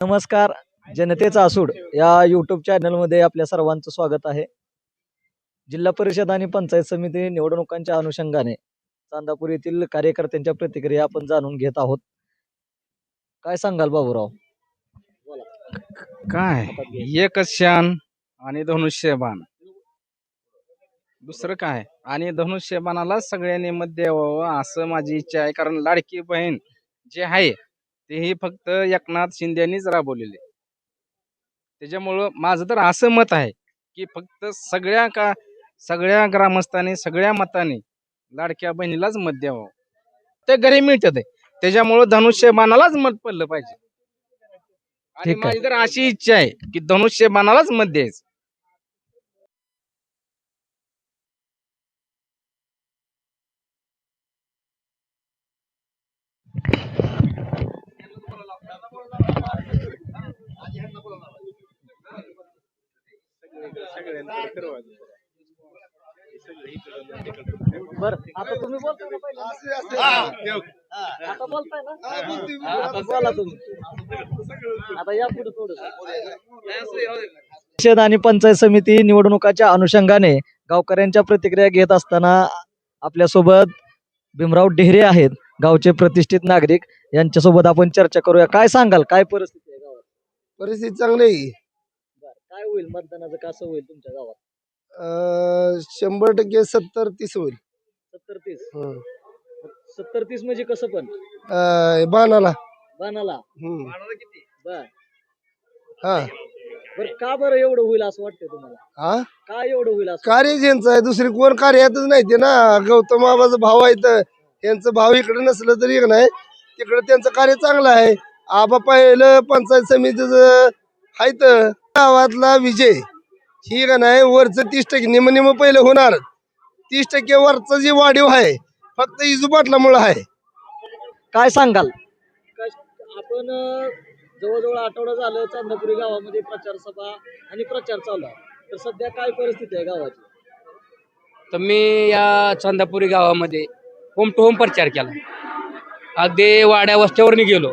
नमस्कार. जनतेचा आसूड या यूट्यूब चॅनलमध्ये आपल्या सर्वांचं स्वागत आहे. जिल्हा परिषद आणि पंचायत समिती निवडणुकांच्या अनुषंगाने चांदापूर येथील कार्यकर्त्यांच्या प्रतिक्रिया आपण जाणून घेत आहोत. काय सांगाल बाबूराव? काय एकच शान आणि धनुष्यबाण, दुसरं काय? आणि धनुष्यबाणाला सगळ्यांनी मत द्यावं असं माझी इच्छा आहे. कारण लाडकी बहीण जे आहे तेही फक्त एकनाथ शिंदेनीच राबवलेले. त्याच्यामुळं माझं तर असं मत आहे की फक्त सगळ्या ग्रामस्थांनी सगळ्या मतांनी लाडक्या बहिणीलाच मत द्यावं. ते घरी मिळतात आहे. त्याच्यामुळं धनुष्यबाणालाच मत पडलं पाहिजे. आणि ठीक आहे. माझी तर अशी इच्छा आहे की धनुष्यबाणालाच मत द्यायचं. बर, आता तुम्ही बोलताय ना पहिल्यांदा? आता बोलताय ना? आता बोला तुम्ही. आता या पुढे परिषद आणि पंचायत समिती निवडणुकाच्या अनुषंगाने गावकऱ्यांच्या प्रतिक्रिया घेत असताना आपल्यासोबत भीमराव ढेरे आहेत, गावचे प्रतिष्ठित नागरिक. यांच्यासोबत आपण चर्चा करूया. काय सांगाल, काय परिस्थिती आहे गावात? परिस्थिती चांगली आहे. काय होईल मतदानाचं, कसं होईल तुमच्या गावात? 100% 70-30 होईल. 70-30? हं. 70-30 म्हणजे कसं पण? बाणाला. बाणाला? हं. बर. हा बरं, का बरं एवढं होईल असं वाटतंय तुम्हाला? हा का एवढं होईल असं? कार्य ज्यांचं आहे, दुसरी कोण कार्यातच नाही ते ना. गौतम बाबाचा भाव आहे तर त्यांचं भाव इकडे नसलं तरी एक नाही, तिकडे त्यांचं कार्य चांगलं आहे. आबा पाहिलं पंचायत समितीचं आहे तर गावातला विजय ही का नाही, वरचं 30% निम पहिलं होणार. 30% वरचं जी वाढीव आहे फक्त इजू पाटलामुळं आहे. काय सांगाल? आपण जवळजवळ आठवडा झालं चांदापुरी गावामध्ये प्रचार सभा आणि प्रचार चालू आहे. तर सध्या काय परिस्थिती आहे गावाची? तर मी या चांदापुरी गावामध्ये होम टू होम प्रचार केला. अगदी वाड्या वस्त्यावरनी गेलो,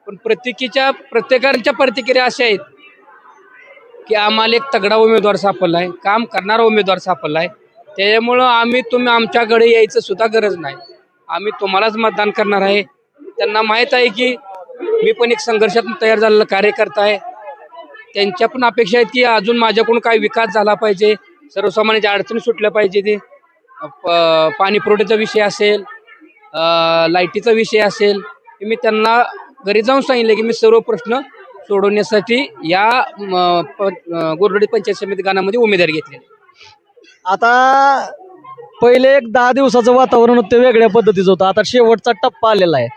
पण प्रत्येकांच्या प्रतिक्रिया अशा आहेत की आम्हाला एक तगडा उमेदवार सापडला आहे, काम करणारा उमेदवार सापडला आहे. त्याच्यामुळं तुम्ही आमच्याकडे यायचं सुद्धा गरज नाही, आम्ही तुम्हालाच मतदान करणार आहे. त्यांना माहीत आहे की मी पण एक संघर्षातून तयार झालेला कार्यकर्ता आहे. त्यांच्या पण अपेक्षा आहेत की अजून माझ्याकडून काय विकास झाला पाहिजे, सर्वसामान्यांच्या अडचणी सुटल्या पाहिजे. ते पाणी पुरवठ्याचा विषय असेल, लाईटीचा विषय असेल, मी त्यांना घरी जाऊन सांगितले की मी सर्व प्रश्न सोडवण्यासाठी या गोरडवाडी पंचायत समिती गणामध्ये उमेदवारी घेतली. आता पहिले एक 10 दिवसाचं वातावरण होतं, वेगळ्या पद्धतीचं होतं. आता शेवटचा टप्पा आलेला आहे.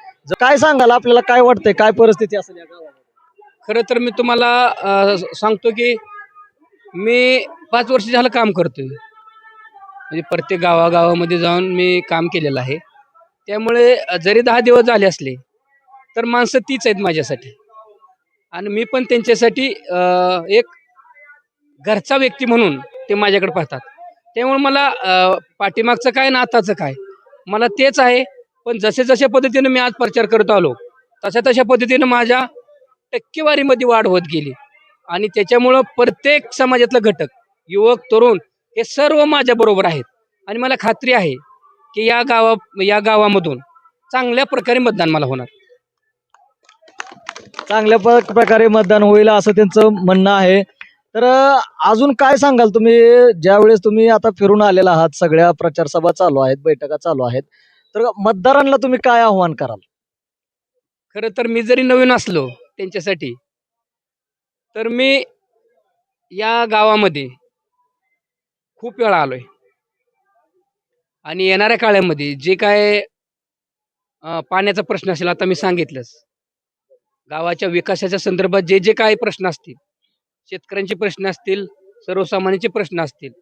काय सांगाल, आपल्याला काय वाटतंय, काय परिस्थिती असेल या गावामध्ये? खरं तर मी तुम्हाला सांगतो की मी 5 वर्ष झालं काम करतोय. म्हणजे प्रत्येक गावागावामध्ये जाऊन मी काम केलेलं आहे. त्यामुळे जरी 10 दिवस झाले असले तर माणसं तीच आहेत माझ्यासाठी, आणि मी पण त्यांच्यासाठी एक घरचा व्यक्ती म्हणून ते माझ्याकडे पाहतात. त्यामुळे मला पाठीमागचं काय ना आताचं काय मला तेच आहे. पण जशा पद्धतीनं मी आज प्रचार करत आलो तशा पद्धतीनं माझ्या टक्केवारीमध्ये वाढ होत गेली. आणि त्याच्यामुळं प्रत्येक समाजातलं घटक, युवक, तरुण हे सर्व माझ्याबरोबर आहेत. आणि मला खात्री आहे की या गावामधून चांगल्या प्रकारे मतदान मला होणार. चांगल्या प्रकारे मतदान होईल असं त्यांचं म्हणणं आहे. तर अजून काय सांगाल तुम्ही, ज्यावेळेस तुम्ही आता फिरून आलेला आहात, सगळ्या प्रचार सभा चालू आहेत, बैठका चालू आहेत, तर मतदारांना तुम्ही काय आव्हान कराल? खरं तर मी जरी नवीन असलो त्यांच्यासाठी, तर मी या गावामध्ये खूप वेळा आलोय. आणि येणाऱ्या काळामध्ये जे काय पाण्याचा प्रश्न असेल, आता मी सांगितलंच, गावाच्या विकासाच्या संदर्भात जे काही प्रश्न असतील, शेतकऱ्यांचे प्रश्न असतील, सर्वसामान्यांचे प्रश्न असतील,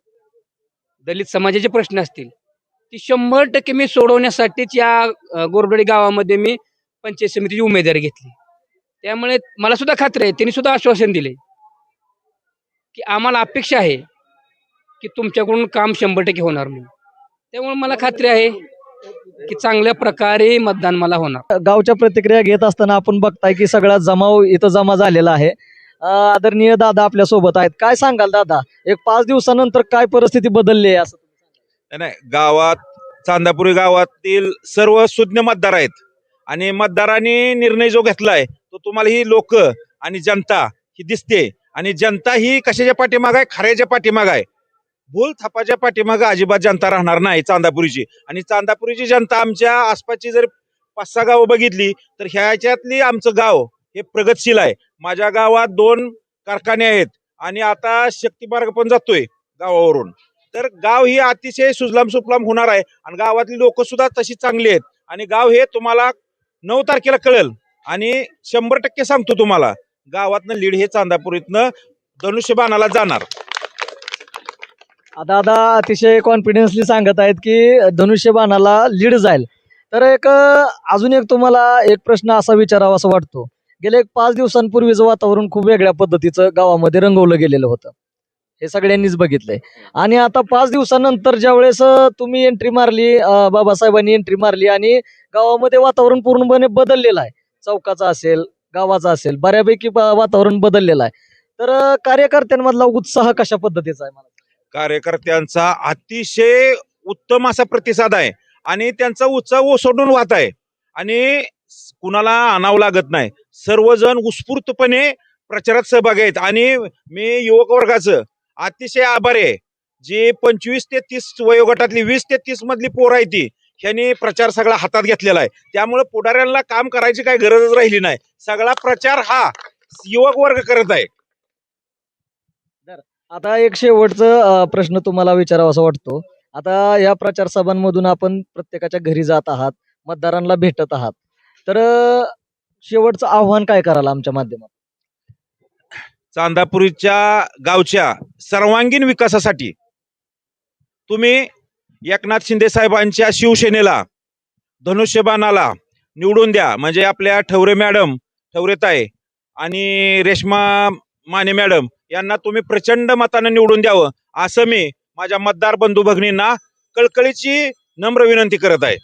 दलित समाजाचे प्रश्न असतील, ती 100% मी सोडवण्यासाठीच या गोरडवाडी गावामध्ये मी पंचायत समितीची उमेदवारी घेतली. त्यामुळे मला सुद्धा खात्री आहे, त्यांनी सुद्धा आश्वासन दिले की आम्हाला अपेक्षा आहे की तुमच्याकडून काम 100% होणार म्हणून. त्यामुळे मला खात्री आहे की चांगल्या प्रकारे मतदान मला होणार. गावच्या प्रतिक्रिया घेत असताना आपण बघताय की सगळा जमाव इथं जमा झालेला आहे. आदरणीय दादा आपल्या सोबत आहेत. काय सांगाल दादा, एक 5 दिवसानंतर काय परिस्थिती बदलली आहे असं तुम्ही सांगाल? नाही, गावात चांदापुरी गावातील सर्व सुज्ञ मतदार आहेत आणि मतदारांनी निर्णय जो घेतलाय तो तुम्हाला ही लोक आणि जनता ही दिसते. आणि जनता ही कशाच्या पाठीमाग आहे? खऱ्याच्या पाठीमाग आहे. भूल थापाच्या पाठीमागं अजिबात जनता राहणार नाही चांदापुरीची. आणि चांदापुरीची जनता आमच्या आसपासची जर 5-6 गावं बघितली तर ह्याच्यातली आमचं गाव हे प्रगतशील आहे. माझ्या गावात 2 कारखाने आहेत आणि आता शक्ती मार्ग पण जातोय गावावरून. तर गाव ही अतिशय सुजलाम सुफलाम होणार आहे आणि गावातली लोक सुद्धा तशी चांगली आहेत. आणि गाव हे तुम्हाला 9 तारखेला कळेल आणि 100% सांगतो तुम्हाला, गावातनं लीड हे चांदापुरीतनं धनुष्यबाणाला जाणार. दादा अतिशय कॉन्फिडन्सली सांगत आहेत की धनुष्यबाणाला लीड जाईल. तर अजून एक तुम्हाला एक प्रश्न असा विचारावा असं वाटतो. गेल्या एक 5 दिवसांपूर्वीचं वातावरण खूप वेगळ्या पद्धतीचं गावामध्ये रंगवलं गेलेलं होतं, हे सगळ्यांनीच बघितलंय. आणि आता 5 दिवसानंतर ज्या वेळेस तुम्ही एंट्री मारली, बाबासाहेबांनी एंट्री मारली आणि गावामध्ये वातावरण पूर्णपणे बदललेलं आहे. चौकाचं असेल, गावाचं असेल, बऱ्यापैकी वातावरण बदललेलं आहे. तर कार्यकर्त्यांमधला उत्साह कशा पद्धतीचा आहे मला? कार्यकर्त्यांचा अतिशय उत्तम असा प्रतिसाद आहे आणि त्यांचा उत्साह ओसंडून वाहत आहे आणि कुणाला आणावं लागत नाही. सर्वजण उत्स्फूर्तपणे प्रचारात सहभागी आहेत आणि मी युवक वर्गाचं अतिशय आभारी आहे. जे 25 ते 30 वयोगटातली 20 ते 30 मधली पोरं आहे ती ह्यांनी प्रचार सगळा हातात घेतलेला आहे. त्यामुळे पुढाऱ्यांना काम करायची काही गरजच राहिली नाही. सगळा प्रचार हा युवक वर्ग करत आहे. आता एक शेवटचं प्रश्न तुम्हाला विचारावा असं वाटतो. आता या प्रचार सभांमधून आपण प्रत्येकाच्या घरी जात आहात, मतदारांना भेटत आहात. तर शेवटचं आव्हान काय कराल आमच्या माध्यमात? चांदापुरीच्या गावच्या सर्वांगीण विकासासाठी तुम्ही एकनाथ शिंदे साहेबांच्या शिवसेनेला धनुष्यबाणाला निवडून द्या. म्हणजे आपल्या ठवरे मॅडम, ठवरेताई आणि रेश्मा माने मॅडम यांना तुम्ही प्रचंड मतानं निवडून द्यावं असं मी माझ्या मतदार बंधू भगिनींना कळकळीची नम्र विनंती करत आहे.